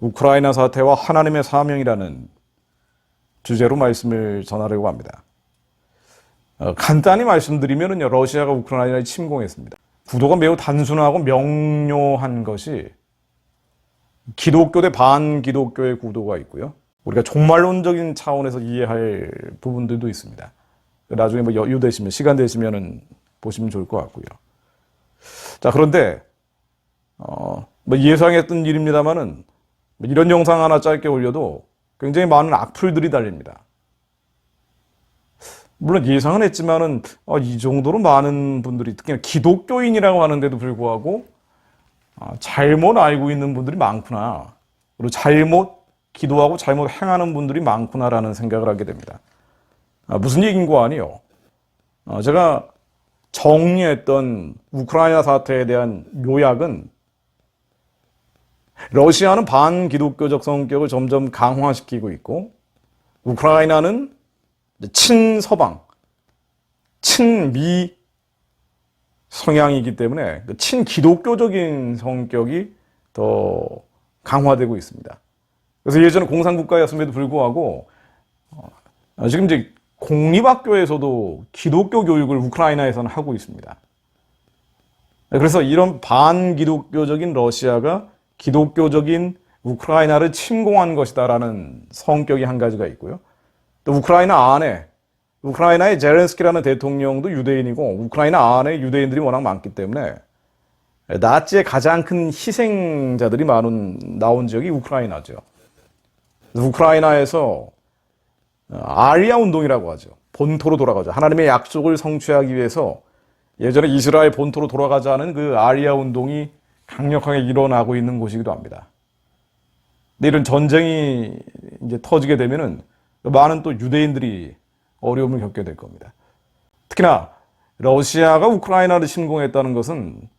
우크라이나 사태와 하나님의 사명이라는 주제로 말씀을 전하려고 합니다. 간단히 말씀드리면요, 러시아가 우크라이나를 침공했습니다. 구도가 매우 단순하고 명료한 것이 기독교 대 반기독교의 구도가 있고요. 우리가 종말론적인 차원에서 이해할 부분들도 있습니다. 나중에 뭐 여유 되시면, 시간 되시면 보시면 좋을 것 같고요. 자, 그런데 뭐 예상했던 일입니다만은 이런 영상 하나 짧게 올려도 굉장히 많은 악플들이 달립니다. 물론 예상은 했지만은 이 정도로 많은 분들이, 특히나 기독교인이라고 하는데도 불구하고 잘못 알고 있는 분들이 많구나, 그리고 잘못 기도하고 잘못 행하는 분들이 많구나라는 생각을 하게 됩니다. 무슨 얘기인고 아니요, 제가 정리했던 우크라이나 사태에 대한 요약은, 러시아는 반기독교적 성격을 점점 강화시키고 있고, 우크라이나는 친서방, 친미 성향이기 때문에 친기독교적인 성격이 더 강화되고 있습니다. 그래서 예전에 공산국가였음에도 불구하고 지금 이제 공립학교에서도 기독교 교육을 우크라이나에서는 하고 있습니다. 그래서 이런 반기독교적인 러시아가 기독교적인 우크라이나를 침공한 것이다라는 성격이 한 가지가 있고요. 또 우크라이나 안에, 우크라이나의 제렌스키라는 대통령도 유대인이고, 우크라이나 안에 유대인들이 워낙 많기 때문에 나치의 가장 큰 희생자들이 나온 지역이 우크라이나죠. 우크라이나에서 아리아 운동이라고 하죠. 본토로 돌아가자. 하나님의 약속을 성취하기 위해서 예전에 이스라엘 본토로 돌아가자는 그 아리아 운동이 강력하게 일어나고 있는 곳이기도 합니다. 근데 이런 전쟁이 이제 터지게 되면은 많은 또 유대인들이 어려움을 겪게 될 겁니다. 특히나 러시아가 우크라이나를 침공했다는 것은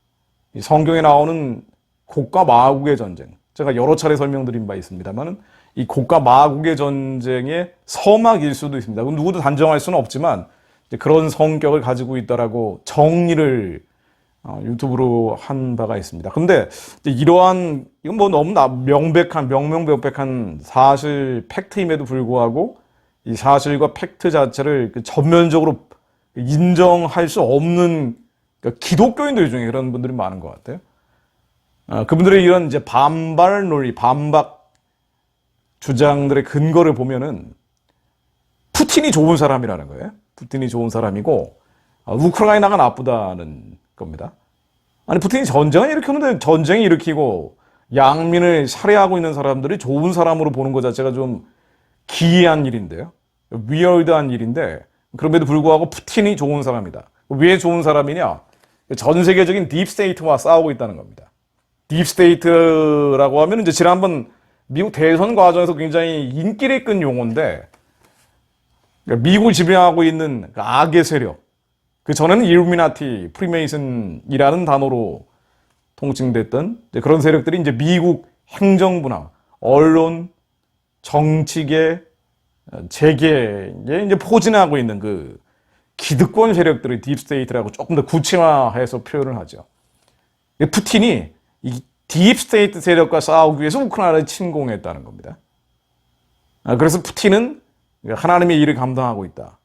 성경에 나오는 곡과 마곡의 전쟁, 제가 여러 차례 설명드린 바 있습니다만, 이 곡과 마곡의 전쟁의 서막일 수도 있습니다. 누구도 단정할 수는 없지만 그런 성격을 가지고 있다라고 정리를 유튜브로 한 바가 있습니다. 그런데 이러한, 이건 뭐 너무 명명백백한 사실, 팩트임에도 불구하고 이 사실과 팩트 자체를 전면적으로 인정할 수 없는, 그러니까 기독교인들 중에 그런 분들이 많은 것 같아요. 그분들의 이런 이제 반발 논리, 반박 주장들의 근거를 보면은 푸틴이 좋은 사람이라는 거예요. 푸틴이 좋은 사람이고 우크라이나가 나쁘다는 겁니다. 아니, 푸틴이 전쟁을 일으켰는데 전쟁이 일으키고 양민을 살해하고 있는 사람들이 좋은 사람으로 보는 것 자체가 좀 기이한 일인데요. 위얼드한 일인데, 그럼에도 불구하고 푸틴이 좋은 사람이다. 왜 좋은 사람이냐? 전 세계적인 딥스테이트와 싸우고 있다는 겁니다. 딥스테이트라고 하면 이제 지난번 미국 대선 과정에서 굉장히 인기를 끈 용어인데, 미국을 지배하고 있는 그 악의 세력, 그 전에는 일루미나티, 프리메이슨이라는 단어로 통칭됐던 그런 세력들이 이제 미국 행정부나 언론, 정치계, 재계에 이제 포진하고 있는 그 기득권 세력들의 딥스테이트라고 조금 더 구체화해서 표현을 하죠. 푸틴이 이 딥스테이트 세력과 싸우기 위해서 우크라이나를 침공했다는 겁니다. 그래서 푸틴은 하나님의 일을 감당하고 있다.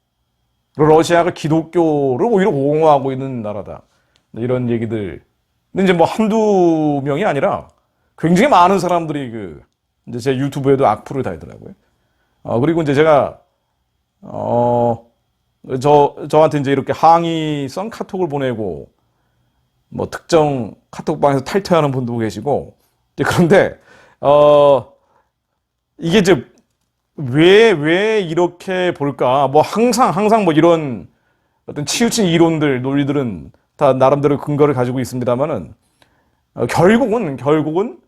그리고 러시아가 기독교를 오히려 옹호하고 있는 나라다. 이런 얘기들. 근데 이제 뭐 한두 명이 아니라 굉장히 많은 사람들이 이제 제 유튜브에도 악플을 달더라고요. 그리고 이제 제가, 저한테 이제 이렇게 항의성 카톡을 보내고, 뭐 특정 카톡방에서 탈퇴하는 분도 계시고, 그런데, 이게 이제 왜 이렇게 볼까? 뭐 항상 뭐 이런 어떤 치우친 이론들, 논리들은 다 나름대로 근거를 가지고 있습니다만은, 결국은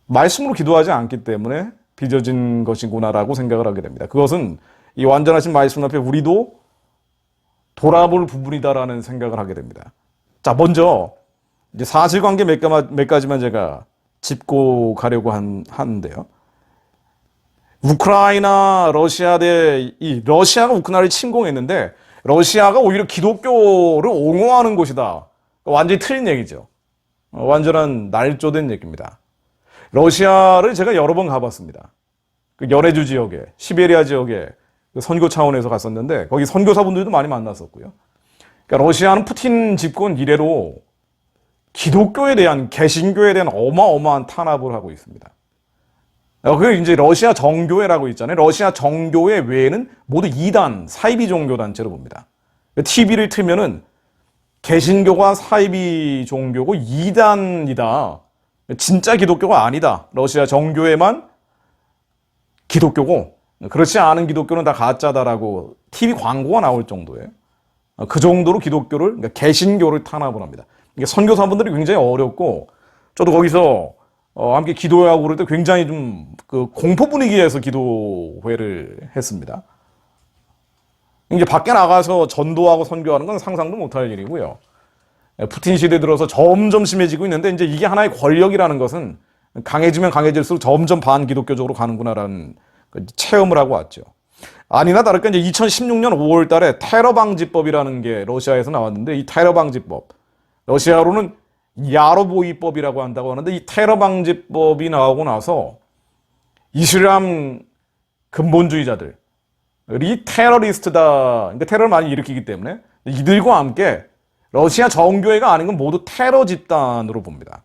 말씀으로 기도하지 않기 때문에 빚어진 것이구나라고 생각을 하게 됩니다. 그것은 이 완전하신 말씀 앞에 우리도 돌아볼 부분이다라는 생각을 하게 됩니다. 자, 먼저 이제 사실관계 몇 가지만 제가 짚고 가려고 하는데요. 우크라이나, 러시아가 우크라이나를 침공했는데 러시아가 오히려 기독교를 옹호하는 곳이다. 완전히 틀린 얘기죠. 완전한 날조된 얘기입니다. 러시아를 제가 여러 번 가봤습니다. 그 연해주 지역에, 시베리아 지역에 그 선교 차원에서 갔었는데 거기 선교사분들도 많이 만났었고요. 그러니까 러시아는 푸틴 집권 이래로 기독교에 대한, 개신교에 대한 어마어마한 탄압을 하고 있습니다. 그 이제 러시아 정교회라고 있잖아요. 러시아 정교회 외에는 모두 이단, 사이비 종교 단체로 봅니다. TV를 틀면은 개신교가 사이비 종교고 이단이다. 진짜 기독교가 아니다. 러시아 정교회만 기독교고 그렇지 않은 기독교는 다 가짜다라고 TV 광고가 나올 정도예요. 그 정도로 기독교를, 그러니까 개신교를 탄압을 합니다. 이게 선교사분들이 굉장히 어렵고, 저도 거기서 함께 기도하고 그럴 때 굉장히 좀 그 공포 분위기에서 기도회를 했습니다. 이제 밖에 나가서 전도하고 선교하는 건 상상도 못할 일이고요. 푸틴 시대 들어서 점점 심해지고 있는데, 이제 이게 하나의 권력이라는 것은 강해지면 강해질수록 점점 반기독교적으로 가는구나라는 체험을 하고 왔죠. 아니나 다를까 이제 2016년 5월 달에 테러 방지법이라는 게 러시아에서 나왔는데, 이 테러 방지법, 러시아로는 야로보이법이라고 한다고 하는데, 이 테러 방지법이 나오고 나서 이슬람 근본주의자들이 테러리스트다, 그러니까 테러를 많이 일으키기 때문에 이들과 함께 러시아 정교회가 아닌 건 모두 테러 집단으로 봅니다.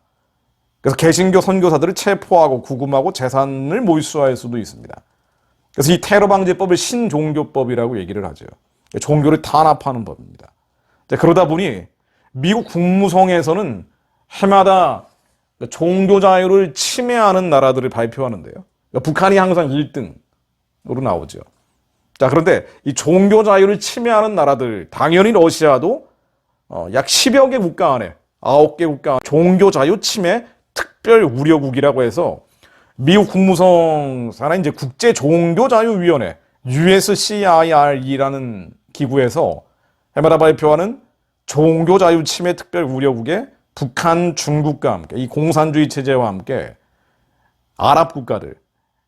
그래서 개신교 선교사들을 체포하고 구금하고 재산을 몰수할 수도 있습니다. 그래서 이 테러 방지법을 신종교법이라고 얘기를 하죠. 종교를 탄압하는 법입니다. 그러다 보니 미국 국무성에서는 해마다 종교 자유를 침해하는 나라들을 발표하는데요. 북한이 항상 1등으로 나오죠. 자, 그런데 이 종교 자유를 침해하는 나라들, 당연히 러시아도 약 10여 개 국가 안에 9개 국가 안에 종교 자유 침해 특별 우려국이라고 해서 미국 국무성 산하 이제 국제 종교 자유 위원회 USCIRE라는 기구에서 해마다 발표하는 종교 자유 침해 특별 우려국에 북한, 중국과 함께 이 공산주의 체제와 함께 아랍 국가들,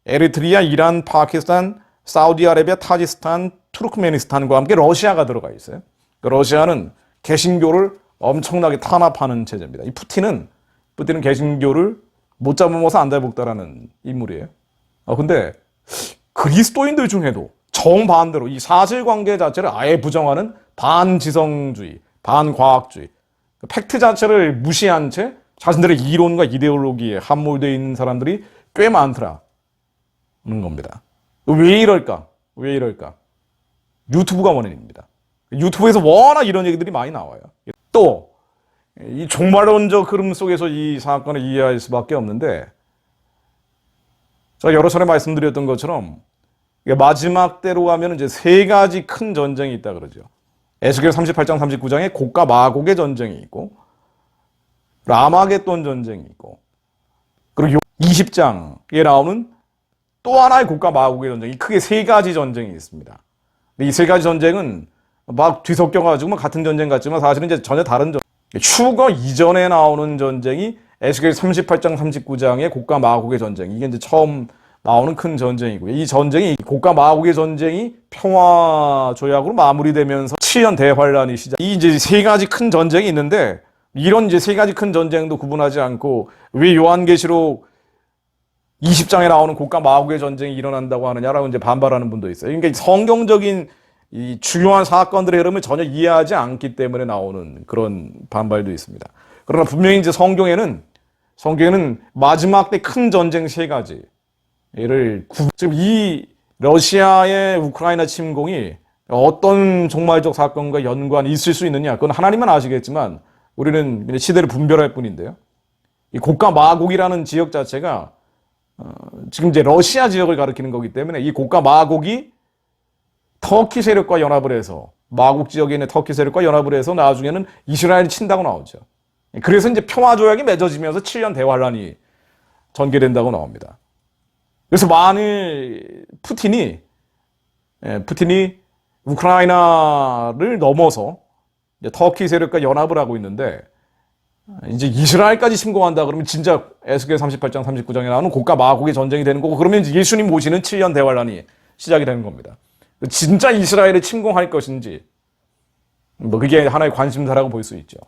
에리트리아, 이란, 파키스탄, 사우디아라비아, 타지스탄, 투르크메니스탄과 함께 러시아가 들어가 있어요. 러시아는 개신교를 엄청나게 탄압하는 체제입니다. 이 푸틴은 개신교를 못 잡아먹어서 안 달먹다라는 인물이에요. 근데 그리스도인들 중에도 정반대로 이 사실관계 자체를 아예 부정하는 반지성주의, 반과학주의, 팩트 자체를 무시한 채 자신들의 이론과 이데올로기에 함몰되어 있는 사람들이 꽤 많더라는 겁니다. 왜 이럴까? 왜 이럴까? 유튜브가 원인입니다. 유튜브에서 워낙 이런 얘기들이 많이 나와요. 또 이 종말론적 흐름 속에서 이 사건을 이해할 수밖에 없는데, 제가 여러 차례 말씀드렸던 것처럼 마지막 때로 가면 이제 세 가지 큰 전쟁이 있다 그러죠. 에스겔 38장 39장에 곡과 마곡의 전쟁이 있고, 라마게돈 전쟁이 있고, 그리고 20장에 나오는 또 하나의 곡과 마곡의 전쟁이, 크게 세 가지 전쟁이 있습니다. 이 세 가지 전쟁은 막 뒤섞여가지고 같은 전쟁 같지만 사실은 이제 전혀 다른 전쟁. 추거 이전에 나오는 전쟁이 에스겔 38장 39장의 곡과 마곡의 전쟁, 이게 이제 처음 나오는 큰 전쟁이고요. 이 전쟁이, 곡과 마곡의 전쟁이 평화 조약으로 마무리되면서 7년 대환란이 시작. 이 이제 세 가지 큰 전쟁이 있는데, 이런 이제 세 가지 큰 전쟁도 구분하지 않고 왜 요한계시록 20장에 나오는 곡과 마곡의 전쟁이 일어난다고 하느냐라고 이제 반발하는 분도 있어요. 그러니까 성경적인 이 중요한 사건들의 흐름을 전혀 이해하지 않기 때문에 나오는 그런 반발도 있습니다. 그러나 분명히 이제 성경에는 마지막 때 큰 전쟁 세 가지를 지금 이 러시아의 우크라이나 침공이 어떤 종말적 사건과 연관이 있을 수 있느냐, 그건 하나님만 아시겠지만 우리는 시대를 분별할 뿐인데요. 이 곡과 마곡이라는 지역 자체가 지금 이제 러시아 지역을 가리키는 거기 때문에 이 곡과 마곡이 터키 세력과 연합을 해서, 마곡 지역에 있는 터키 세력과 연합을 해서 나중에는 이스라엘이 친다고 나오죠. 그래서 이제 평화조약이 맺어지면서 7년 대환란이 전개된다고 나옵니다. 그래서 만일 푸틴이 우크라이나를 넘어서 이제 터키 세력과 연합을 하고 있는데, 이제 이스라엘까지 침공한다 그러면 진짜 에스겔 38장 39장에 나오는 곡과 마곡의 전쟁이 되는 거고, 그러면 이제 예수님 모시는 7년 대환란이 시작이 되는 겁니다. 진짜 이스라엘을 침공할 것인지, 그게 하나의 관심사라고 볼 수 있죠.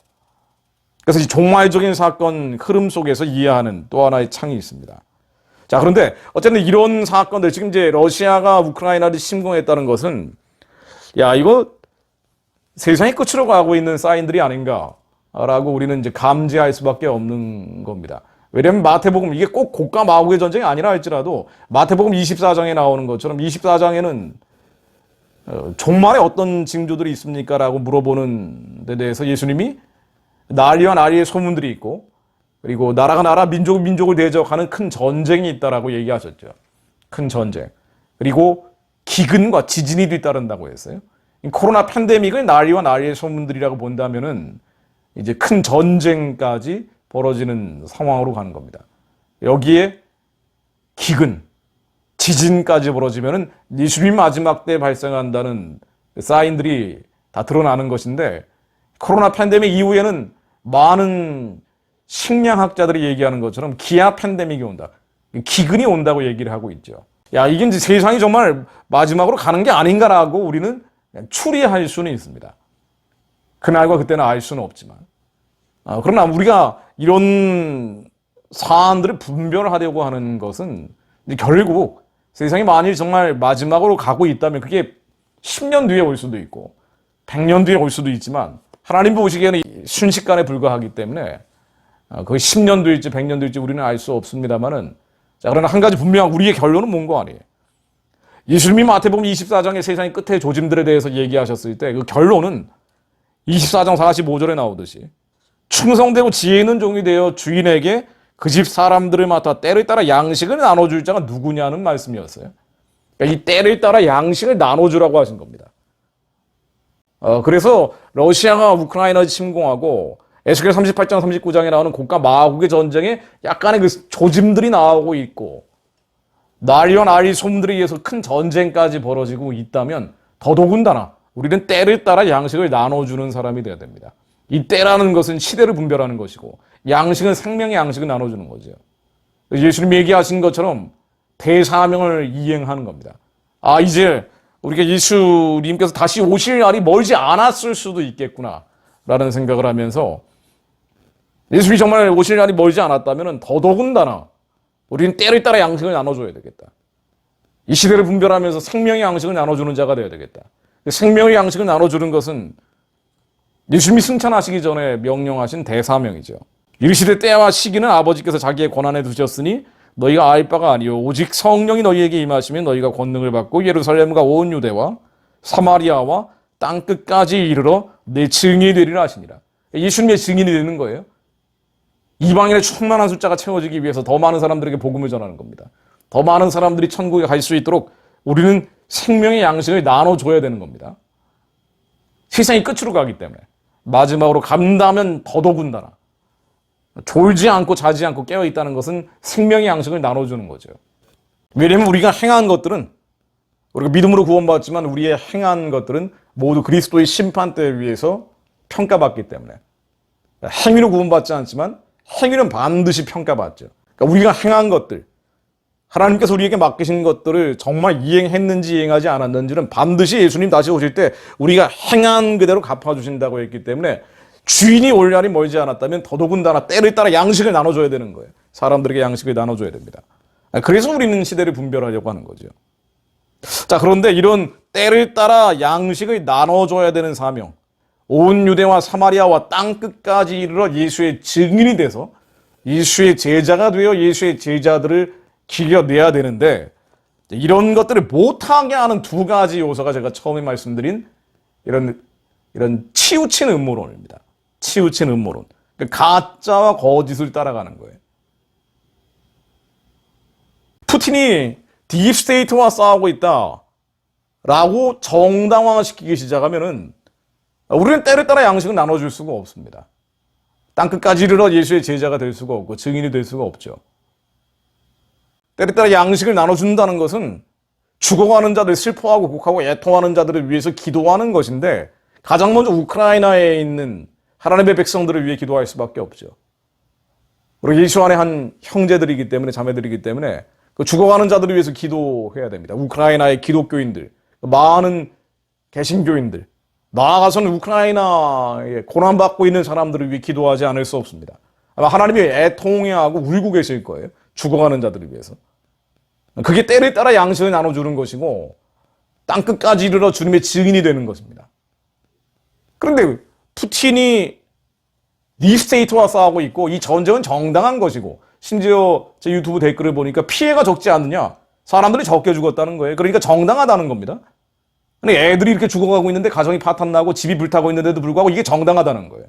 그래서 이 종말적인 사건 흐름 속에서 이해하는 또 하나의 창이 있습니다. 자, 그런데 어쨌든 이런 사건들, 지금 이제 러시아가 우크라이나를 침공했다는 것은, 야, 이거 세상의 끝으로 가고 있는 사인들이 아닌가라고 우리는 이제 감지할 수밖에 없는 겁니다. 왜냐하면 마태복음, 이게 꼭 고가 마국의 전쟁이 아니라 할지라도 마태복음 24장에 나오는 것처럼 24장에는 종말에 어떤 징조들이 있습니까? 라고 물어보는 데 대해서 예수님이 난리와 난리의 소문들이 있고, 그리고 나라가 나라, 민족은 민족을 대적하는 큰 전쟁이 있다라고 얘기하셨죠. 큰 전쟁. 그리고 기근과 지진이 뒤따른다고 했어요. 코로나 팬데믹을 난리와 난리의 소문들이라고 본다면은 이제 큰 전쟁까지 벌어지는 상황으로 가는 겁니다. 여기에 기근, 지진까지 벌어지면은 예수님 마지막 때 발생한다는 사인들이 다 드러나는 것인데, 코로나 팬데믹 이후에는 많은 식량학자들이 얘기하는 것처럼 기아 팬데믹이 온다. 기근이 온다고 얘기를 하고 있죠. 야, 이게 이제 세상이 정말 마지막으로 가는 게 아닌가라고 우리는 추리할 수는 있습니다. 그날과 그때는 알 수는 없지만. 그러나 우리가 이런 사안들을 분별하려고 하는 것은 결국 세상이 만일 정말 마지막으로 가고 있다면 그게 10년 뒤에 올 수도 있고 100년 뒤에 올 수도 있지만 하나님 보시기에는 순식간에 불과하기 때문에 그게 10년 뒤일지 100년 뒤일지 우리는 알 수 없습니다만은, 자, 그러나 한 가지 분명한 우리의 결론은 뭔 거 아니에요. 예수님이 마태복음 24장의 세상의 끝의 조짐들에 대해서 얘기하셨을 때 그 결론은 24장 45절에 나오듯이 충성되고 지혜 있는 종이 되어 주인에게 그 집 사람들을 맡아 때를 따라 양식을 나눠줄 자가 누구냐는 말씀이었어요. 그러니까 이 때를 따라 양식을 나눠주라고 하신 겁니다. 그래서 러시아가 우크라이나를 침공하고 에스겔 38장 39장에 나오는 고가 마국의 전쟁에 약간의 그 조짐들이 나오고 있고 난리와 난리 소문들에 의해서 큰 전쟁까지 벌어지고 있다면 더더군다나 우리는 때를 따라 양식을 나눠주는 사람이 되어야 됩니다. 이 때라는 것은 시대를 분별하는 것이고 양식은 생명의 양식을 나눠주는 거죠. 예수님이 얘기하신 것처럼 대사명을 이행하는 겁니다. 이제 우리가 예수님께서 다시 오실 날이 멀지 않았을 수도 있겠구나 라는 생각을 하면서, 예수님이 정말 오실 날이 멀지 않았다면 더더군다나 우리는 때를 따라 양식을 나눠줘야 되겠다. 이 시대를 분별하면서 생명의 양식을 나눠주는 자가 되어야 되겠다. 생명의 양식을 나눠주는 것은 예수님이 승천하시기 전에 명령하신 대사명이죠. 이르시되 때와 시기는 아버지께서 자기의 권한에 두셨으니 너희가 알 바가 아니요 오직 성령이 너희에게 임하시면 너희가 권능을 받고 예루살렘과 온 유대와 사마리아와 땅끝까지 이르러 내 증인이 되리라 하시니라. 예수님의 증인이 되는 거예요. 이방인의 충만한 숫자가 채워지기 위해서 더 많은 사람들에게 복음을 전하는 겁니다. 더 많은 사람들이 천국에 갈 수 있도록 우리는 생명의 양식을 나눠줘야 되는 겁니다. 세상이 끝으로 가기 때문에 마지막으로 간다면 더더군다나 졸지 않고 자지 않고 깨어있다는 것은 생명의 양식을 나눠주는 거죠. 왜냐하면 우리가 행한 것들은, 우리가 믿음으로 구원받았지만 우리의 행한 것들은 모두 그리스도의 심판대에 위해서 평가받기 때문에, 행위로 구원받지 않지만 행위는 반드시 평가받죠. 그러니까 우리가 행한 것들, 하나님께서 우리에게 맡기신 것들을 정말 이행했는지 이행하지 않았는지는 반드시 예수님 다시 오실 때 우리가 행한 그대로 갚아주신다고 했기 때문에 주인이 올 날이 멀지 않았다면 더더군다나 때를 따라 양식을 나눠줘야 되는 거예요. 사람들에게 양식을 나눠줘야 됩니다. 그래서 우리는 시대를 분별하려고 하는 거죠. 자, 그런데 이런 때를 따라 양식을 나눠줘야 되는 사명, 온 유대와 사마리아와 땅끝까지 이르러 예수의 증인이 돼서 예수의 제자가 되어 예수의 제자들을 기려내야 되는데, 이런 것들을 못하게 하는 두 가지 요소가 제가 처음에 말씀드린 이런 치우친 음모론입니다. 치우친 음모론. 그러니까 가짜와 거짓을 따라가는 거예요. 푸틴이 딥스테이트와 싸우고 있다라고 정당화시키기 시작하면은 우리는 때를 따라 양식을 나눠줄 수가 없습니다. 땅끝까지 이르러 예수의 제자가 될 수가 없고 증인이 될 수가 없죠. 때를 따라 양식을 나눠준다는 것은 죽어가는 자들, 슬퍼하고 곡하고 애통하는 자들을 위해서 기도하는 것인데, 가장 먼저 우크라이나에 있는 하나님의 백성들을 위해 기도할 수밖에 없죠. 그리고 예수 안에 한 형제들이기 때문에, 자매들이기 때문에 그 죽어가는 자들을 위해서 기도해야 됩니다. 우크라이나의 기독교인들, 많은 개신교인들, 나아가서는 우크라이나에 고난받고 있는 사람들을 위해 기도하지 않을 수 없습니다. 아마 하나님이 애통해하고 울고 계실 거예요. 죽어가는 자들을 위해서. 그게 때를 따라 양식을 나눠주는 것이고 땅끝까지 이르러 주님의 증인이 되는 것입니다. 그런데 푸틴이 딥스테이트와 싸우고 있고 이 전쟁은 정당한 것이고 심지어 제 유튜브 댓글을 보니까 피해가 적지 않느냐? 사람들이 적게 죽었다는 거예요. 그러니까 정당하다는 겁니다. 근데 애들이 이렇게 죽어가고 있는데 가정이 파탄나고 집이 불타고 있는데도 불구하고 이게 정당하다는 거예요.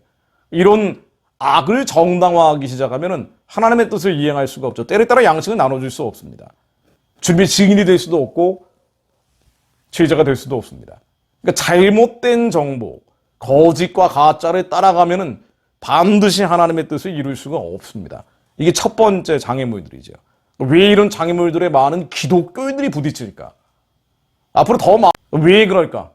이런 악을 정당화하기 시작하면은 하나님의 뜻을 이행할 수가 없죠. 때에 따라 양식을 나눠줄 수 없습니다. 주님의 증인이 될 수도 없고 제자가 될 수도 없습니다. 그러니까 잘못된 정보, 거짓과 가짜를 따라가면은 반드시 하나님의 뜻을 이룰 수가 없습니다. 이게 첫 번째 장애물들이죠. 왜 이런 장애물들에 많은 기독교인들이 부딪힐까? 앞으로 왜 그럴까?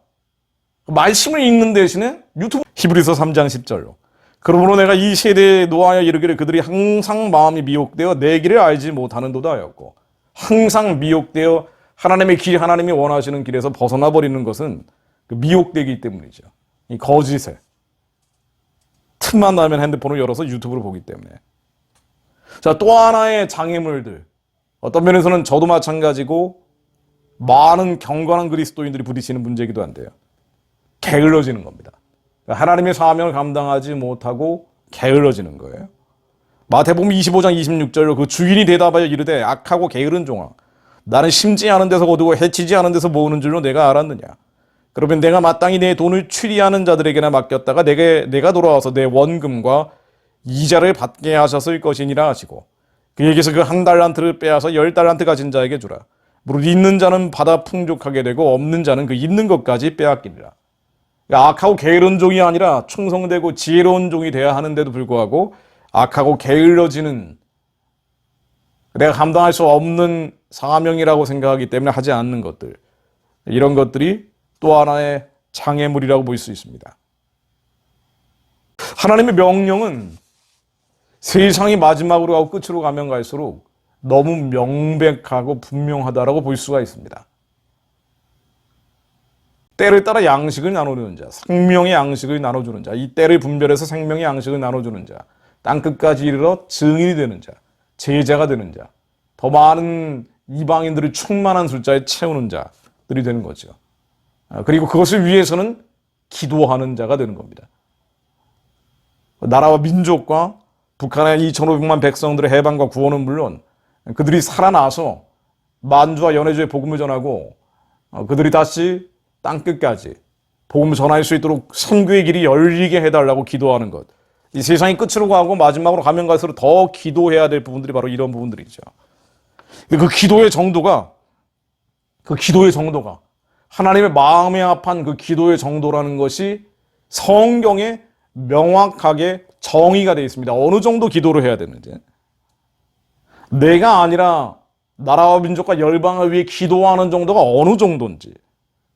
말씀을 읽는 대신에 유튜브 히브리서 3장 10절로 그러므로 내가 이 세대에 노하여 이르기를 그들이 항상 마음이 미혹되어 내 길을 알지 못하는도다 하였고 항상 미혹되어 하나님의 길, 하나님이 원하시는 길에서 벗어나 버리는 것은 미혹되기 때문이죠. 이 거짓에 틈만 나면 핸드폰을 열어서 유튜브를 보기 때문에. 자, 또 하나의 장애물들. 어떤 면에서는 저도 마찬가지고 많은 경건한 그리스도인들이 부딪히는 문제이기도 한데요. 게을러지는 겁니다. 하나님의 사명을 감당하지 못하고 게을러지는 거예요. 마태복음 25장 26절로 그 주인이 대답하여 이르되 악하고 게으른 종아 나는 심지 않은 데서 거두고 해치지 않은 데서 모으는 줄로 내가 알았느냐. 그러면 내가 마땅히 내 돈을 추리하는 자들에게나 맡겼다가 내가 돌아와서 내 원금과 이자를 받게 하셨을 것이니라 하시고 그에게서 그 한 달란트를 빼앗아 10달란트 가진 자에게 주라. 무릇 있는 자는 받아 풍족하게 되고 없는 자는 그 있는 것까지 빼앗기리라. 그러니까 악하고 게으른 종이 아니라 충성되고 지혜로운 종이 되어야 하는데도 불구하고 악하고 게을러지는 내가 감당할 수 없는 사명이라고 생각하기 때문에 하지 않는 것들, 이런 것들이 또 하나의 장애물이라고 볼 수 있습니다. 하나님의 명령은 세상이 마지막으로 가고 끝으로 가면 갈수록 너무 명백하고 분명하다라고 볼 수가 있습니다. 때를 따라 양식을 나누는 자, 생명의 양식을 나눠주는 자, 이 때를 분별해서 생명의 양식을 나눠주는 자, 땅끝까지 이르러 증인이 되는 자, 제자가 되는 자, 더 많은 이방인들을 충만한 숫자에 채우는 자들이 되는 거죠. 그리고 그것을 위해서는 기도하는 자가 되는 겁니다. 나라와 민족과 북한의 2,500만 백성들의 해방과 구원은 물론 그들이 살아나서 만주와 연해주의 복음을 전하고 그들이 다시 땅끝까지 복음을 전할 수 있도록 선교의 길이 열리게 해달라고 기도하는 것. 이 세상이 끝으로 가고 마지막으로 가면 갈수록 더 기도해야 될 부분들이 바로 이런 부분들이죠. 그 기도의 정도가 하나님의 마음에 합한 그 기도의 정도라는 것이 성경에 명확하게 정의가 되어 있습니다. 어느 정도 기도를 해야 되는지. 내가 아니라 나라와 민족과 열방을 위해 기도하는 정도가 어느 정도인지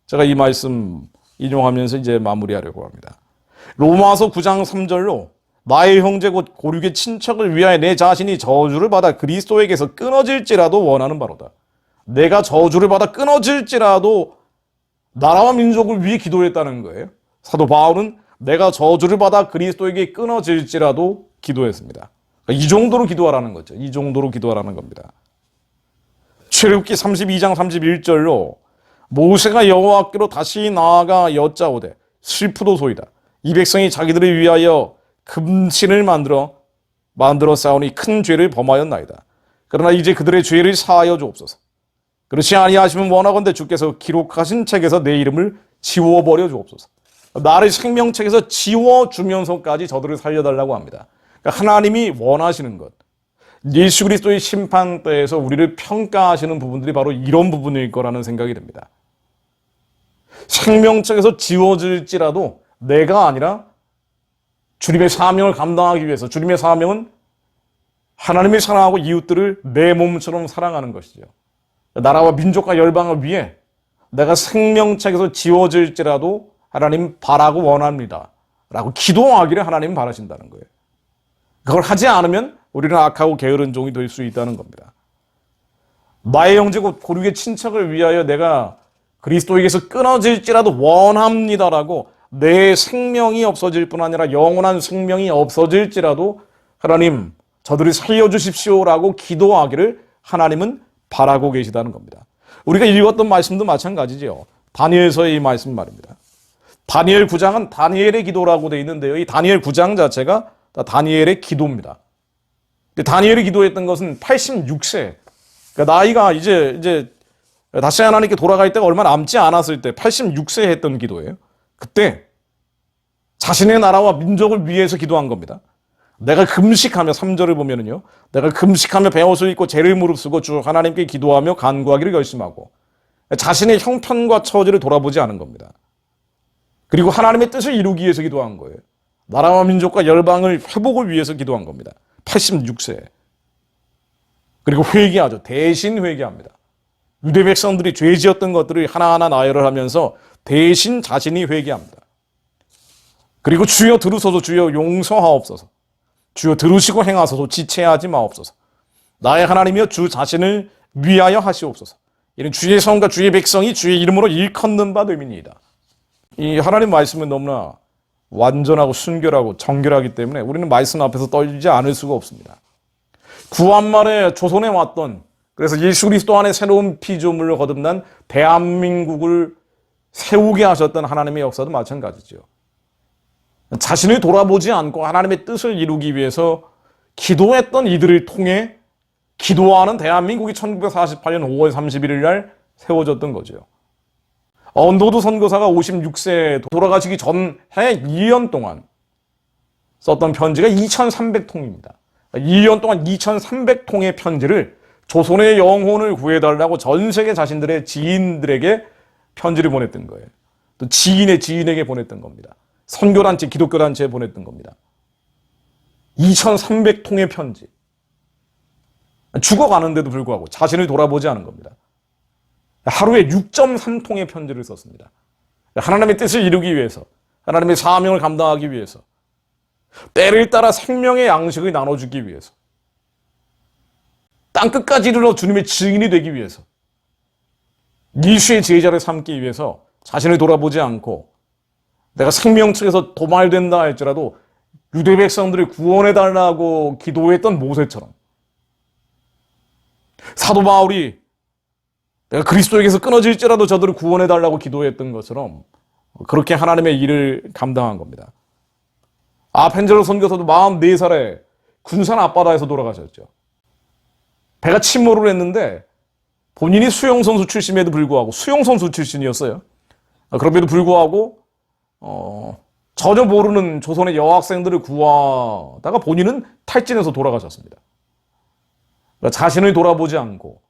제가 이 말씀 인용하면서 이제 마무리하려고 합니다. 로마서 9장 3절로 나의 형제 곧 고륙의 친척을 위하여 내 자신이 저주를 받아 그리스도에게서 끊어질지라도 원하는 바로다. 내가 저주를 받아 끊어질지라도 나라와 민족을 위해 기도했다는 거예요. 사도 바울은 내가 저주를 받아 그리스도에게 끊어질지라도 기도했습니다. 이 정도로 기도하라는 거죠. 이 정도로 기도하라는 겁니다. 출애굽기 32장 31절로 모세가 여호와께로 다시 나아가 여짜오되 슬프도소이다. 이 백성이 자기들을 위하여 금신을 만들어 싸우니 큰 죄를 범하였나이다. 그러나 이제 그들의 죄를 사하여 주옵소서. 그렇지 아니하시면 원하건대 주께서 기록하신 책에서 내 이름을 지워버려 주옵소서. 나를 생명책에서 지워주면서까지 저들을 살려달라고 합니다. 그러니까 하나님이 원하시는 것, 예수 그리스도의 심판대에서 우리를 평가하시는 부분들이 바로 이런 부분일 거라는 생각이 듭니다. 생명책에서 지워질지라도 내가 아니라 주님의 사명을 감당하기 위해서, 주님의 사명은 하나님을 사랑하고 이웃들을 내 몸처럼 사랑하는 것이죠. 나라와 민족과 열방을 위해 내가 생명책에서 지워질지라도 하나님 바라고 원합니다 라고 기도하기를 하나님 바라신다는 거예요. 그걸 하지 않으면 우리는 악하고 게으른 종이 될 수 있다는 겁니다. 나의 형제 곧 고륙의 친척을 위하여 내가 그리스도에게서 끊어질지라도 원합니다라고 내 생명이 없어질 뿐 아니라 영원한 생명이 없어질지라도 하나님 저들을 살려주십시오라고 기도하기를 하나님은 바라고 계시다는 겁니다. 우리가 읽었던 말씀도 마찬가지죠. 다니엘서의 이 말씀 말입니다. 다니엘 9장은 다니엘의 기도라고 되어 있는데요. 이 다니엘 9장 자체가 다 다니엘의 기도입니다. 다니엘이 기도했던 것은 86세. 그러니까 나이가 이제 다시 하나님께 돌아갈 때가 얼마 남지 않았을 때 86세에 했던 기도예요. 그때 자신의 나라와 민족을 위해서 기도한 겁니다. 내가 금식하며 3절을 보면은요. 내가 금식하며 베옷을 입고 죄를 무릅쓰고 주 하나님께 기도하며 간구하기를 결심하고 자신의 형편과 처지를 돌아보지 않은 겁니다. 그리고 하나님의 뜻을 이루기 위해서 기도한 거예요. 나라와 민족과 열방을 회복을 위해서 기도한 겁니다. 86세. 그리고 회개하죠. 대신 회개합니다. 유대 백성들이 죄 지었던 것들을 하나하나 나열을 하면서 대신 자신이 회개합니다. 그리고 주여 들으소서 주여 용서하옵소서. 주여 들으시고 행하소서 지체하지 마옵소서. 나의 하나님이여 주 자신을 위하여 하시옵소서. 이런 주의 성과 주의 백성이 주의 이름으로 일컫는 바 됨이니이다. 이 하나님 말씀은 너무나 완전하고 순결하고 정결하기 때문에 우리는 말씀 앞에서 떨지 않을 수가 없습니다. 구한말에 조선에 왔던, 그래서 예수 그리스도 안에 새로운 피조물로 거듭난 대한민국을 세우게 하셨던 하나님의 역사도 마찬가지죠. 자신을 돌아보지 않고 하나님의 뜻을 이루기 위해서 기도했던 이들을 통해 기도하는 대한민국이 1948년 5월 31일 날 세워졌던 거죠. 언더우드 선교사가 56세 돌아가시기 전해 2년 동안 썼던 편지가 2,300통입니다. 2년 동안 2,300통의 편지를 조선의 영혼을 구해달라고 전 세계 자신들의 지인들에게 편지를 보냈던 거예요. 또 지인의 지인에게 보냈던 겁니다. 선교단체, 기독교단체에 보냈던 겁니다. 2,300통의 편지. 죽어가는데도 불구하고 자신을 돌아보지 않은 겁니다. 하루에 6.3통의 편지를 썼습니다. 하나님의 뜻을 이루기 위해서, 하나님의 사명을 감당하기 위해서, 때를 따라 생명의 양식을 나눠주기 위해서, 땅끝까지 이르러 주님의 증인이 되기 위해서, 예수의 제자를 삼기 위해서 자신을 돌아보지 않고 내가 생명책에서 도말된다 할지라도 유대 백성들을 구원해달라고 기도했던 모세처럼 사도 바울이 내가 그리스도에게서 끊어질지라도 저들을 구원해달라고 기도했던 것처럼 그렇게 하나님의 일을 감당한 겁니다. 아펜젤로 선교사도 44살에 군산 앞바다에서 돌아가셨죠. 배가 침몰을 했는데 본인이 수영선수 출신에도 불구하고 수영선수 출신이었어요. 그럼에도 불구하고 전혀 모르는 조선의 여학생들을 구하다가 본인은 탈진해서 돌아가셨습니다. 그러니까 자신을 돌아보지 않고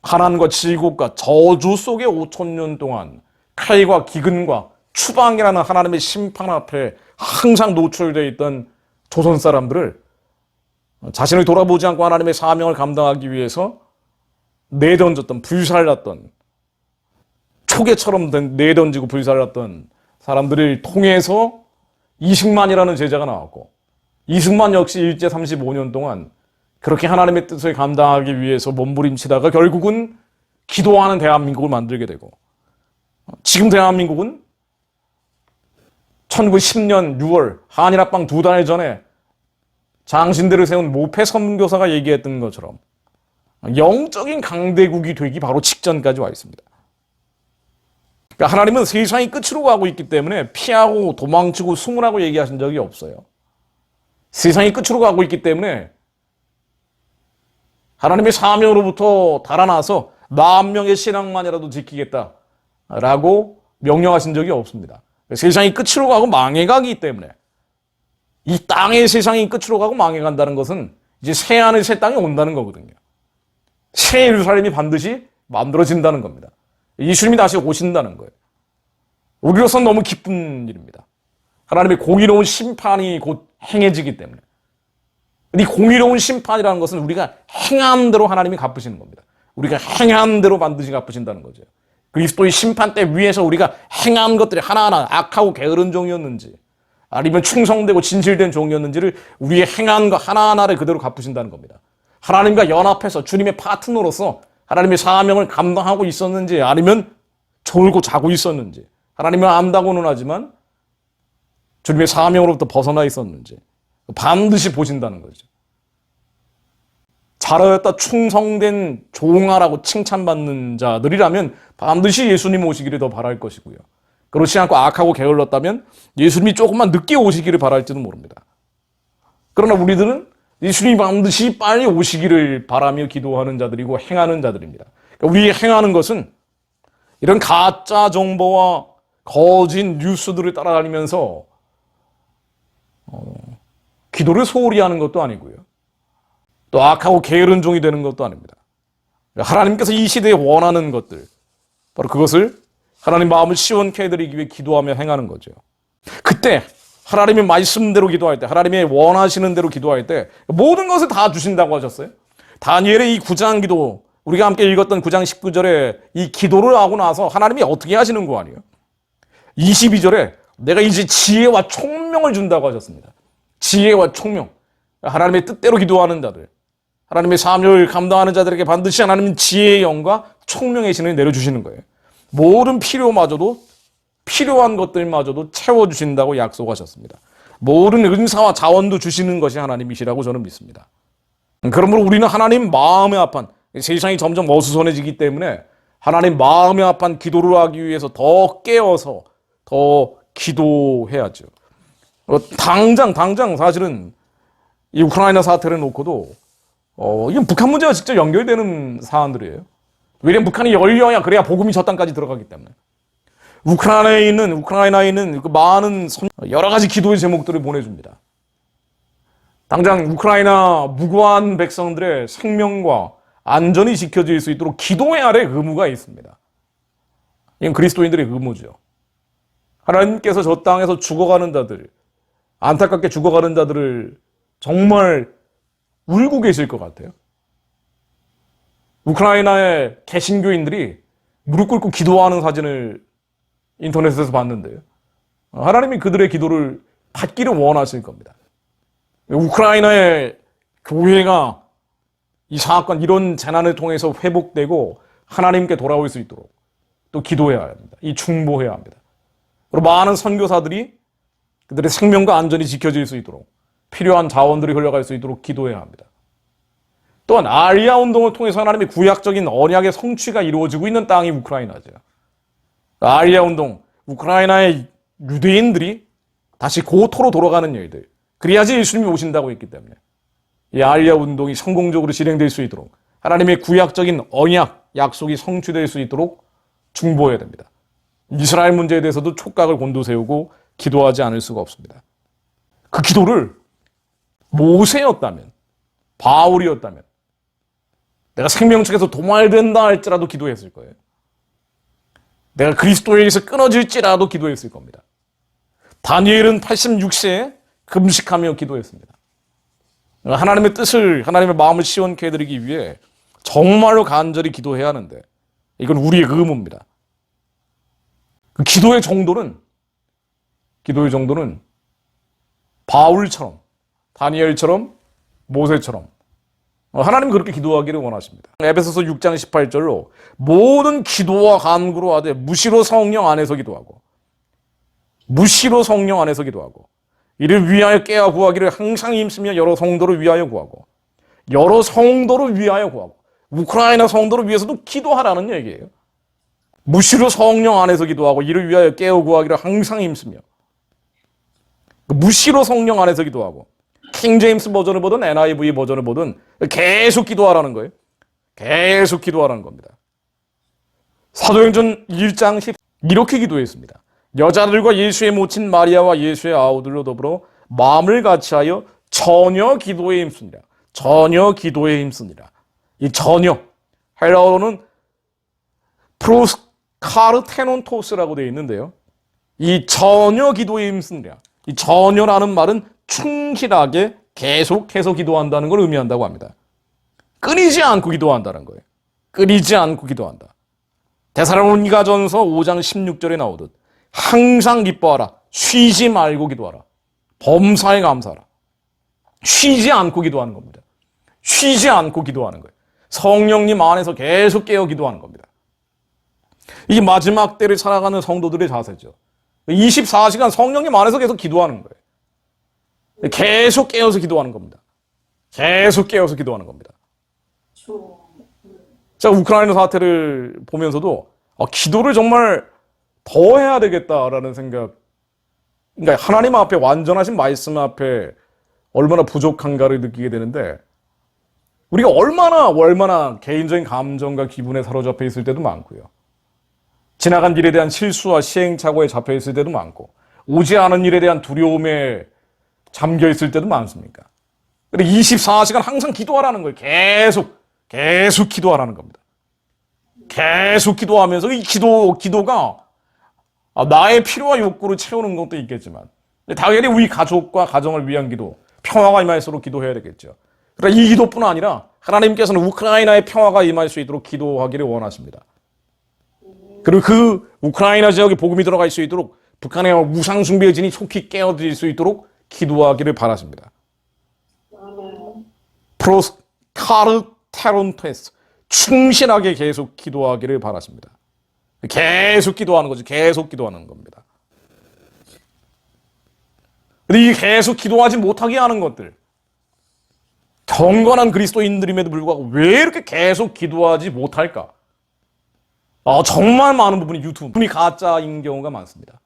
가난과 질곡과 저주 속에 5,000년 동안 칼과 기근과 추방이라는 하나님의 심판 앞에 항상 노출되어 있던 조선 사람들을 자신을 돌아보지 않고 하나님의 사명을 감당하기 위해서 내던졌던, 불살랐던, 초계처럼 내던지고 불살랐던 사람들을 통해서 이승만이라는 제자가 나왔고, 이승만 역시 일제 35년 동안 그렇게 하나님의 뜻을 감당하기 위해서 몸부림치다가 결국은 기도하는 대한민국을 만들게 되고, 지금 대한민국은 1910년 6월 한일합방 2달 전에 장신대를 세운 모패 선교사가 얘기했던 것처럼 영적인 강대국이 되기 바로 직전까지 와 있습니다. 그러니까 하나님은 세상이 끝으로 가고 있기 때문에 피하고 도망치고 숨으라고 얘기하신 적이 없어요. 세상이 끝으로 가고 있기 때문에 하나님의 사명으로부터 달아나서 10,000명의 신앙만이라도 지키겠다라고 명령하신 적이 없습니다. 세상이 끝으로 가고 망해가기 때문에, 이 땅의 세상이 끝으로 가고 망해간다는 것은 이제 새하늘 새 땅이 온다는 거거든요. 새 예루살렘이 반드시 만들어진다는 겁니다. 예수님이 다시 오신다는 거예요. 우리로서는 너무 기쁜 일입니다. 하나님의 공의로운 심판이 곧 행해지기 때문에. 이 공의로운 심판이라는 것은 우리가 행한 대로 하나님이 갚으시는 겁니다. 우리가 행한 대로 반드시 갚으신다는 거죠. 그리스도의 심판대 위에서 우리가 행한 것들이 하나하나 악하고 게으른 종이었는지 아니면 충성되고 진실된 종이었는지를 우리의 행한 것 하나하나를 그대로 갚으신다는 겁니다. 하나님과 연합해서 주님의 파트너로서 하나님의 사명을 감당하고 있었는지 아니면 졸고 자고 있었는지 하나님을 안다고는 하지만 주님의 사명으로부터 벗어나 있었는지 반드시 보신다는 거죠. 잘하였다 충성된 종아라고 칭찬받는 자들이라면 반드시 예수님 오시기를 더 바랄 것이고요. 그렇지 않고 악하고 게을렀다면 예수님이 조금만 늦게 오시기를 바랄지도 모릅니다. 그러나 우리들은 예수님이 반드시 빨리 오시기를 바라며 기도하는 자들이고 행하는 자들입니다. 그러니까 우리 행하는 것은 이런 가짜 정보와 거짓 뉴스들을 따라다니면서 기도를 소홀히 하는 것도 아니고요. 또 악하고 게으른 종이 되는 것도 아닙니다. 하나님께서 이 시대에 원하는 것들, 바로 그것을 하나님 마음을 시원케 해드리기 위해 기도하며 행하는 거죠. 그때 하나님의 말씀대로 기도할 때, 하나님의 원하시는 대로 기도할 때 모든 것을 다 주신다고 하셨어요. 다니엘의 이 9장 기도, 우리가 함께 읽었던 9장 19절에 이 기도를 하고 나서 하나님이 어떻게 하시는 거 아니에요? 22절에 내가 이제 지혜와 총명을 준다고 하셨습니다. 지혜와 총명. 하나님의 뜻대로 기도하는 자들, 하나님의 사명을 감당하는 자들에게 반드시 하나님은 지혜의 영과 총명의 신을 내려주시는 거예요. 모든 필요한 것들마저도 채워주신다고 약속하셨습니다. 모든 은사와 자원도 주시는 것이 하나님이시라고 저는 믿습니다. 그러므로 우리는 하나님 마음에 합한, 세상이 점점 어수선해지기 때문에 하나님 마음에 합한 기도를 하기 위해서 더 깨어서 더 기도해야죠. 당장 사실은 이 우크라이나 사태를 놓고도 이건 북한 문제와 직접 연결되는 사안들이에요. 왜냐면 북한이 열려야 그래야 복음이 저 땅까지 들어가기 때문에. 우크라이나에 있는 그 많은 여러 가지 기도의 제목들을 보내줍니다. 당장 우크라이나 무고한 백성들의 생명과 안전이 지켜질 수 있도록 기도해야 할 의무가 있습니다. 이건 그리스도인들의 의무죠. 하나님께서 저 땅에서 죽어가는 자들, 안타깝게 죽어가는 자들을 정말 울고 계실 것 같아요. 우크라이나의 개신교인들이 무릎 꿇고 기도하는 사진을 인터넷에서 봤는데요. 하나님이 그들의 기도를 받기를 원하실 겁니다. 우크라이나의 교회가 이 사건, 이런 재난을 통해서 회복되고 하나님께 돌아올 수 있도록 또 기도해야 합니다. 이 중보해야 합니다. 그리고 많은 선교사들이 그들의 생명과 안전이 지켜질 수 있도록 필요한 자원들이 흘러갈 수 있도록 기도해야 합니다. 또한 아리아 운동을 통해서 하나님의 구약적인 언약의 성취가 이루어지고 있는 땅이 우크라이나죠. 아리아 운동, 우크라이나의 유대인들이 다시 고토로 돌아가는 일들, 그래야지 예수님이 오신다고 했기 때문에 이 아리아 운동이 성공적으로 진행될 수 있도록 하나님의 구약적인 언약, 약속이 성취될 수 있도록 중보해야 됩니다. 이스라엘 문제에 대해서도 촉각을 곤두세우고 기도하지 않을 수가 없습니다. 그 기도를 모세였다면, 바울이었다면 내가 생명책에서 도말된다 할지라도 기도했을 거예요. 내가 그리스도에게서 끊어질지라도 기도했을 겁니다. 다니엘은 86세에 금식하며 기도했습니다. 하나님의 뜻을, 하나님의 마음을 시원케 해드리기 위해 정말로 간절히 기도해야 하는데 이건 우리의 의무입니다. 그 기도의 정도는 바울처럼, 다니엘처럼, 모세처럼 하나님은 그렇게 기도하기를 원하십니다. 에베소서 6장 18절로 모든 기도와 간구로 하되 무시로 성령 안에서 기도하고 이를 위하여 깨어 구하기를 항상 힘쓰며 여러 성도를 위하여 구하고 우크라이나 성도를 위해서도 기도하라는 얘기예요. 무시로 성령 안에서 기도하고 이를 위하여 깨어 구하기를 항상 힘쓰며, 무시로 성령 안에서 기도하고, 킹 제임스 버전을 보든 NIV 버전을 보든 계속 기도하라는 거예요. 계속 기도하라는 겁니다. 사도행전 1장 10 이렇게 기도했습니다. 여자들과 예수의 모친 마리아와 예수의 아우들로 더불어 마음을 같이하여 전혀 기도에 힘쓰니라. 이 전혀, 헬라어로는 프로스카르테논토스라고 되어 있는데요. 이 전혀 기도에 힘쓰니라. 이 전혀라는 말은 충실하게 계속해서 기도한다는 걸 의미한다고 합니다. 끊이지 않고 기도한다는 거예요. 끊이지 않고 기도한다. 데살로니가전서 5장 16절에 나오듯 항상 기뻐하라. 쉬지 말고 기도하라. 범사에 감사하라. 쉬지 않고 기도하는 겁니다. 쉬지 않고 기도하는 거예요. 성령님 안에서 계속 깨어 기도하는 겁니다. 이게 마지막 때를 살아가는 성도들의 자세죠. 24시간 성령님 안에서 계속 기도하는 거예요. 계속 깨어서 기도하는 겁니다. 계속 깨어서 기도하는 겁니다. 자, 우크라이나 사태를 보면서도 기도를 정말 더 해야 되겠다라는 생각. 그러니까 하나님 앞에 완전하신 말씀 앞에 얼마나 부족한가를 느끼게 되는데 우리가 얼마나 개인적인 감정과 기분에 사로잡혀 있을 때도 많고요. 지나간 일에 대한 실수와 시행착오에 잡혀 있을 때도 많고 오지 않은 일에 대한 두려움에 잠겨 있을 때도 많습니까? 근데 24시간 항상 기도하라는 거예요. 계속 기도하라는 겁니다. 계속 기도하면서 이 기도가 나의 필요와 욕구를 채우는 것도 있겠지만 당연히 우리 가족과 가정을 위한 기도, 평화가 임할수록 기도해야 되겠죠. 그러니까 이 기도뿐 아니라 하나님께서는 우크라이나의 평화가 임할 수 있도록 기도하기를 원하십니다. 그리고 그 우크라이나 지역에 복음이 들어갈 수 있도록 북한의 우상 숭배의 진이 속히 깨어질 수 있도록 기도하기를 바라십니다. 프로스카르 테론테스 충실하게 계속 기도하기를 바라십니다. 계속 기도하는 거지. 계속 기도하는 겁니다. 근데 이 계속 기도하지 못하게 하는 것들, 경건한 그리스도인들임에도 불구하고 왜 이렇게 계속 기도하지 못할까? 정말 많은 부분이 유튜브이 가짜인 경우가 많습니다.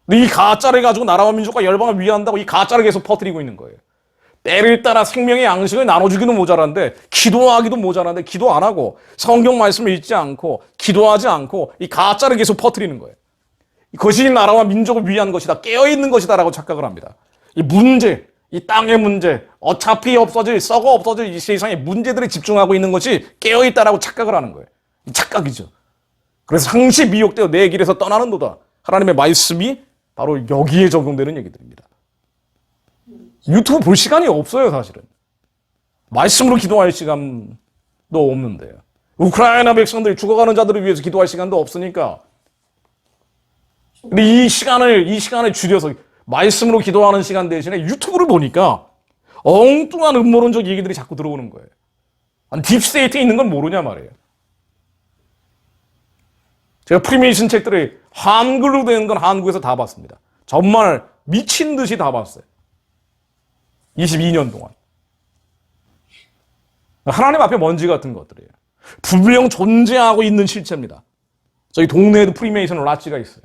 근데 이 가짜를 가지고 나라와 민족과 열방을 위한다고 이 가짜를 계속 퍼뜨리고 있는 거예요. 때를 따라 생명의 양식을 나눠주기도 모자란데 기도하기도 모자란데 기도 안 하고 성경 말씀을 읽지 않고 기도하지 않고 이 가짜를 계속 퍼뜨리는 거예요. 그것이 나라와 민족을 위한 것이다. 깨어있는 것이다 라고 착각을 합니다. 이 문제, 이 땅의 문제, 어차피 썩어 없어질 이 세상의 문제들에 집중하고 있는 것이 깨어있다라고 착각을 하는 거예요. 이 착각이죠. 그래서 상시 미혹되어 내 길에서 떠나는도다. 하나님의 말씀이 바로 여기에 적용되는 얘기들입니다. 유튜브 볼 시간이 없어요, 사실은. 말씀으로 기도할 시간도 없는데요. 우크라이나 백성들, 죽어가는 자들을 위해서 기도할 시간도 없으니까. 근데 이 시간을 줄여서 말씀으로 기도하는 시간 대신에 유튜브를 보니까 엉뚱한 음모론적 얘기들이 자꾸 들어오는 거예요. 딥스테이트에 있는 건 모르냐 말이에요. 제가 프리메이슨 책들을 한글로 된 건 한국에서 다 봤습니다. 정말 미친 듯이 다 봤어요. 22년 동안. 하나님 앞에 먼지 같은 것들이에요. 분명 존재하고 있는 실체입니다. 저희 동네에도 프리메이슨 라치가 있어요.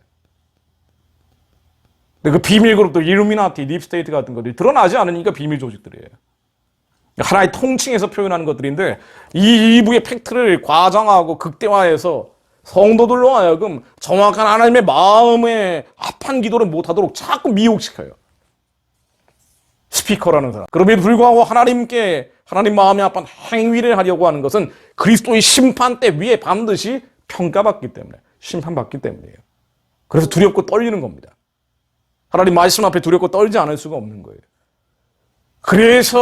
근데 그 비밀 그룹들, 일루미나티, 딥스테이트 같은 것들이 드러나지 않으니까 비밀 조직들이에요. 하나의 통칭해서 표현하는 것들인데 이 일부의 팩트를 과장하고 극대화해서 성도들로 하여금 정확한 하나님의 마음에 합한 기도를 못하도록 자꾸 미혹시켜요. 스피커라는 사람. 그럼에도 불구하고 하나님 마음에 합한 행위를 하려고 하는 것은 그리스도의 심판대 위에 반드시 평가받기 때문에, 심판받기 때문이에요. 그래서 두렵고 떨리는 겁니다. 하나님 말씀 앞에 두렵고 떨지 않을 수가 없는 거예요. 그래서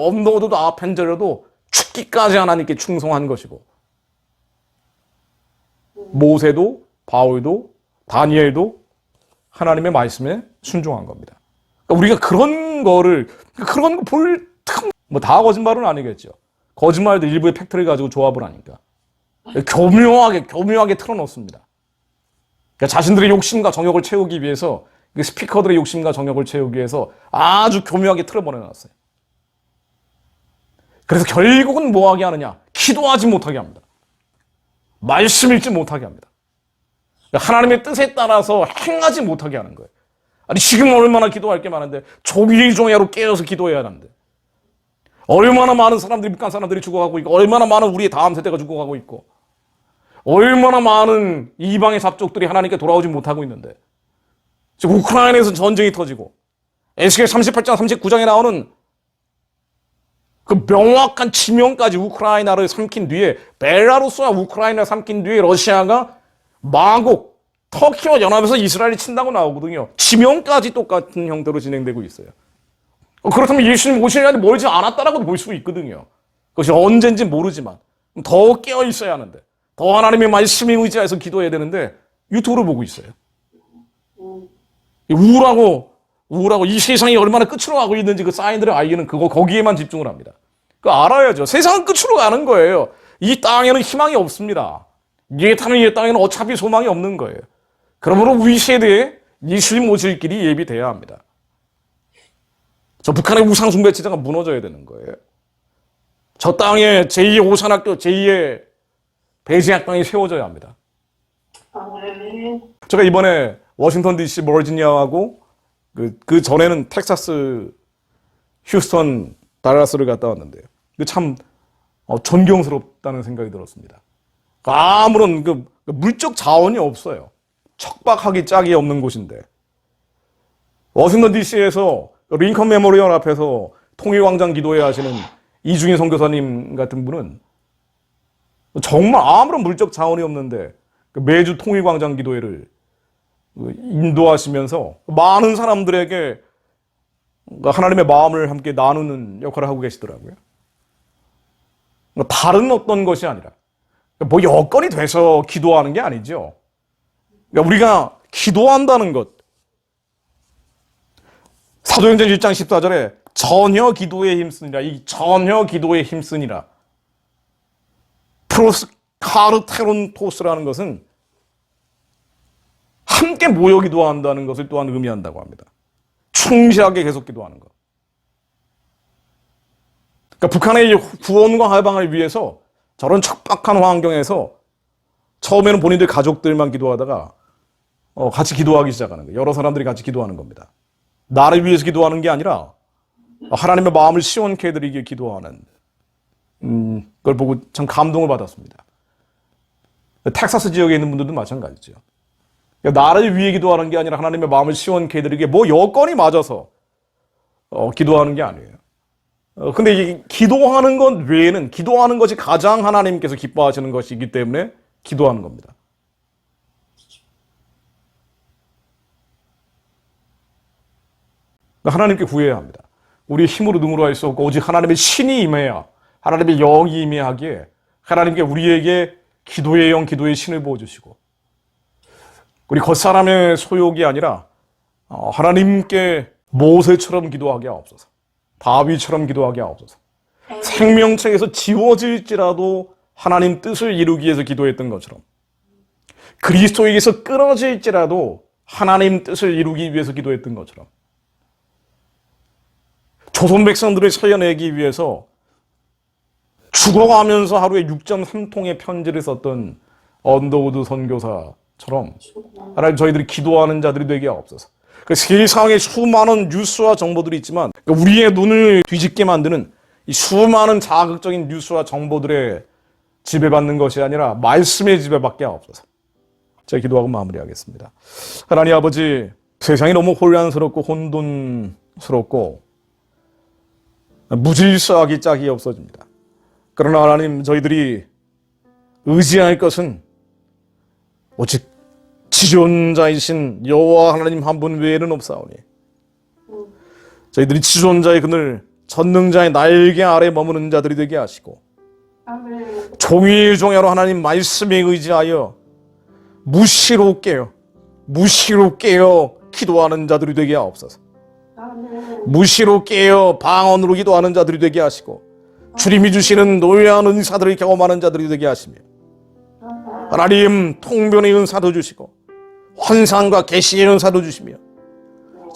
엄노도도 아펜젤러도 죽기까지 하나님께 충성한 것이고 모세도 바울도 다니엘도 하나님의 말씀에 순종한 겁니다. 그러니까 우리가 그런 거 볼 틈, 다 거짓말은 아니겠죠. 거짓말도 일부의 팩트를 가지고 조합을 하니까 교묘하게 틀어놓습니다. 그러니까 자신들의 욕심과 정욕을 채우기 위해서 스피커들의 욕심과 정욕을 채우기 위해서 아주 교묘하게 틀어버려놨어요. 그래서 결국은 뭐하게 하느냐? 기도하지 못하게 합니다. 말씀 읽지 못하게 합니다. 하나님의 뜻에 따라서 행하지 못하게 하는 거예요. 아니 지금 얼마나 기도할 게 많은데 조기종야로 깨어서 기도해야 하는데 얼마나 많은 사람들이 북한 사람들이 죽어가고 있고 얼마나 많은 우리의 다음 세대가 죽어가고 있고 얼마나 많은 이방의 잡족들이 하나님께 돌아오지 못하고 있는데 지금 우크라이나에서 전쟁이 터지고 에스겔 38장 39장에 나오는 그 명확한 지명까지 우크라이나를 삼킨 뒤에 벨라루스와 우크라이나를 삼킨 뒤에 러시아가 마곡 터키와 연합해서 이스라엘이 친다고 나오거든요. 지명까지 똑같은 형태로 진행되고 있어요. 그렇다면 예수님 오실 날이 멀지 않았다라고 볼 수 있거든요. 그것이 언젠지 모르지만 더 깨어 있어야 하는데 더 하나님의 말씀에 의지해서 기도해야 되는데 유튜브를 보고 있어요. 우울하고 이 세상이 얼마나 끝으로 가고 있는지 그 사인들을 알기는 거기에만 집중을 합니다. 그거 알아야죠. 세상은 끝으로 가는 거예요. 이 땅에는 희망이 없습니다. 예타는 이 땅에는 어차피 소망이 없는 거예요. 그러므로 우리 세대에 예수님 오실 길이 예비돼야 합니다. 저 북한의 우상 숭배 체제가 무너져야 되는 거예요. 저 땅에 제2의 오산학교, 제2의 배제학당이 세워져야 합니다. 제가 이번에 워싱턴 DC, 버지니아하고 그 전에는 텍사스, 휴스턴, 달라스를 갔다 왔는데요. 참 존경스럽다는 생각이 들었습니다. 아무런 물적 자원이 없어요. 척박하기 짝이 없는 곳인데 워싱턴 DC에서 링컨 메모리얼 앞에서 통일광장 기도회 하시는 이중희 선교사님 같은 분은 정말 아무런 물적 자원이 없는데 매주 통일광장 기도회를 인도하시면서 많은 사람들에게 하나님의 마음을 함께 나누는 역할을 하고 계시더라고요. 다른 어떤 것이 아니라 뭐 여건이 돼서 기도하는 게 아니죠. 우리가 기도한다는 것, 사도행전 1장 14절에 전혀 기도에 힘쓰니라, 이 전혀 기도에 힘쓰니라, 프로스 카르테론토스라는 것은 함께 모여 기도한다는 것을 또한 의미한다고 합니다. 충실하게 계속 기도하는 것. 그러니까 북한의 구원과 해방을 위해서 저런 척박한 환경에서 처음에는 본인들 가족들만 기도하다가 같이 기도하기 시작하는 거예요. 여러 사람들이 같이 기도하는 겁니다. 나를 위해서 기도하는 게 아니라 하나님의 마음을 시원케 해드리기에 기도하는 그걸 보고 참 감동을 받았습니다. 텍사스 지역에 있는 분들도 마찬가지죠. 나를 위해 기도하는 게 아니라 하나님의 마음을 시원케 해드리기에 뭐 여건이 맞아서 기도하는 게 아니에요. 근데 이 기도하는 것 외에는 기도하는 것이 가장 하나님께서 기뻐하시는 것이기 때문에 기도하는 겁니다. 하나님께 구해야 합니다. 우리의 힘으로 능으로 할 수 없고 오직 하나님의 신이 임해야, 하나님의 영이 임해하기에 하나님께 우리에게 기도의 영, 기도의 신을 부어주시고 우리 겉사람의 소욕이 아니라 하나님께 모세처럼 기도하게 하옵소서, 다윗처럼 기도하게 하옵소서. 생명책에서 지워질지라도 하나님 뜻을 이루기 위해서 기도했던 것처럼, 그리스도에게서 끊어질지라도 하나님 뜻을 이루기 위해서 기도했던 것처럼, 조선 백성들을 살려내기 위해서 죽어가면서 하루에 6.3통의 편지를 썼던 언더우드 선교사처럼 하나님 저희들이 기도하는 자들이 되게 하옵소서. 세상에 수많은 뉴스와 정보들이 있지만 우리의 눈을 뒤집게 만드는 이 수많은 자극적인 뉴스와 정보들에 지배받는 것이 아니라 말씀의 지배받게 하옵소서. 제가 기도하고 마무리하겠습니다. 하나님 아버지, 세상이 너무 혼란스럽고 혼돈스럽고 무질서하기 짝이 없어집니다. 그러나 하나님, 저희들이 의지할 것은 오직 지존자이신 여호와 하나님 한 분 외에는 없사오니 저희들이 지존자의 그늘, 전능자의 날개 아래 머무는 자들이 되게 하시고 종일 종야로 하나님 말씀에 의지하여 무시로 깨어 기도하는 자들이 되게 하옵소서. 무시로 깨어 방언으로 기도하는 자들이 되게 하시고 주님이 주시는 노래한 은사들을 경험하는 자들이 되게 하시며 하나님 통변의 은사도 주시고 환상과 계시의 은사도 주시며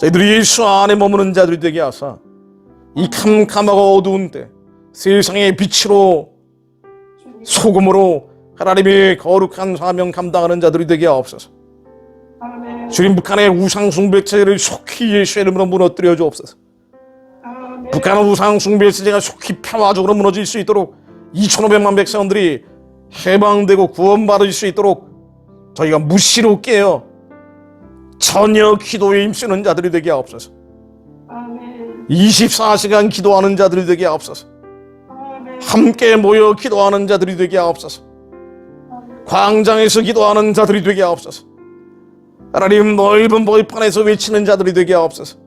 저희들이 예수 안에 머무는 자들이 되게 하사 이 캄캄하고 어두운 때 세상의 빛으로 소금으로 하나님의 거룩한 사명 감당하는 자들이 되게 하옵소서. 주님, 북한의 우상 숭배 체제를 속히 예수의 이름으로 무너뜨려 주옵소서. 북한의 우상 숭배 체제가 속히 평화적으로 무너질 수 있도록 2,500만 백성들이 해방되고 구원받을 수 있도록 저희가 무시로 깨어 전혀 기도에 힘쓰는 자들이 되게 하옵소서. 24시간 기도하는 자들이 되게 하옵소서. 함께 모여 기도하는 자들이 되게 하옵소서. 광장에서 기도하는 자들이 되게 하옵소서. 하나님, 넓은 벌판에서 외치는 자들이 되게 하옵소서.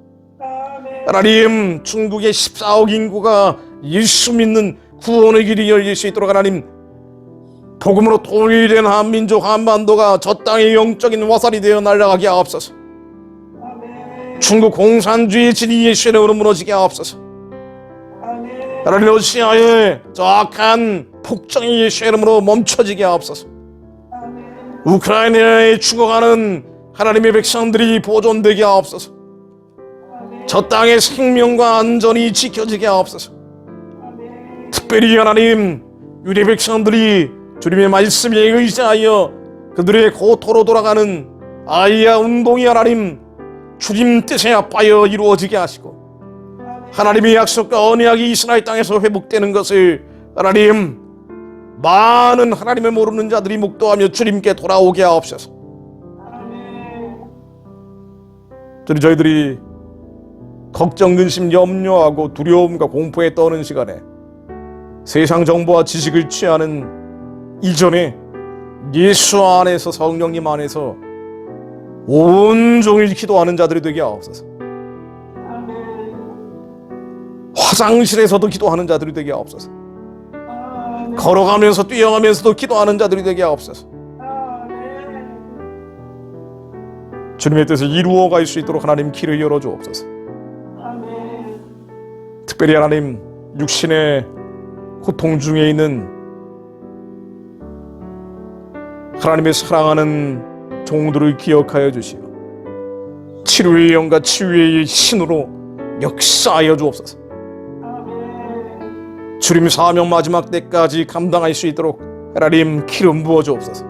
하나님, 중국의 14억 인구가 예수 믿는 구원의 길이 열릴 수 있도록 하나님, 복음으로 통일된 한민족 한반도가 저 땅의 영적인 화살이 되어 날아가게 하옵소서. 중국 공산주의 진이 예수의 이름으로 무너지게 하옵소서. 하나님, 러시아의 저 악한 폭정이 예수의 이름으로 멈춰지게 하옵소서. 우크라이나에 죽어가는 하나님의 백성들이 보존되게 하옵소서. 저 땅의 생명과 안전이 지켜지게 하옵소서. 특별히 하나님, 유대 백성들이 주님의 말씀에 의지하여 그들의 고토로 돌아가는 아이야 운동이 하나님 주님 뜻에 합하여 이루어지게 하시고, 하나님의 약속과 언약이 이스라엘 땅에서 회복되는 것을 하나님 많은 하나님을 모르는 자들이 묵도하며 주님께 돌아오게 하옵소서. 저희들이 걱정, 근심, 염려하고 두려움과 공포에 떠는 시간에 세상 정보와 지식을 취하는 이전에 예수 안에서, 성령님 안에서 온종일 기도하는 자들이 되게 하옵소서. 화장실에서도 기도하는 자들이 되게 하옵소서. 걸어가면서 뛰어가면서도 기도하는 자들이 되게 하옵소서. 주님의 뜻을 이루어갈 수 있도록 하나님 길을 열어주옵소서. 특별히 하나님 육신의 고통 중에 있는 하나님의 사랑하는 종들을 기억하여 주시오. 치료의 영과 치유의 신으로 역사하여 주옵소서. 주님 사명 마지막 때까지 감당할 수 있도록 하나님 기름 부어 주옵소서.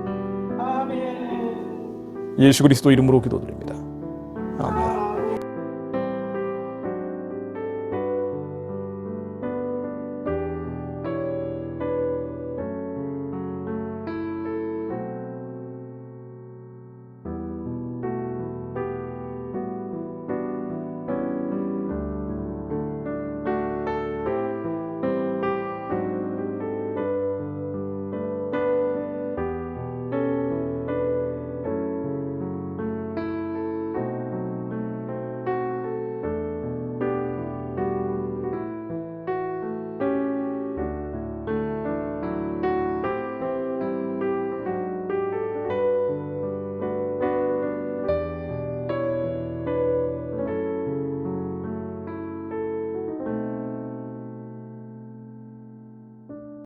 예수 그리스도 이름으로 기도드립니다.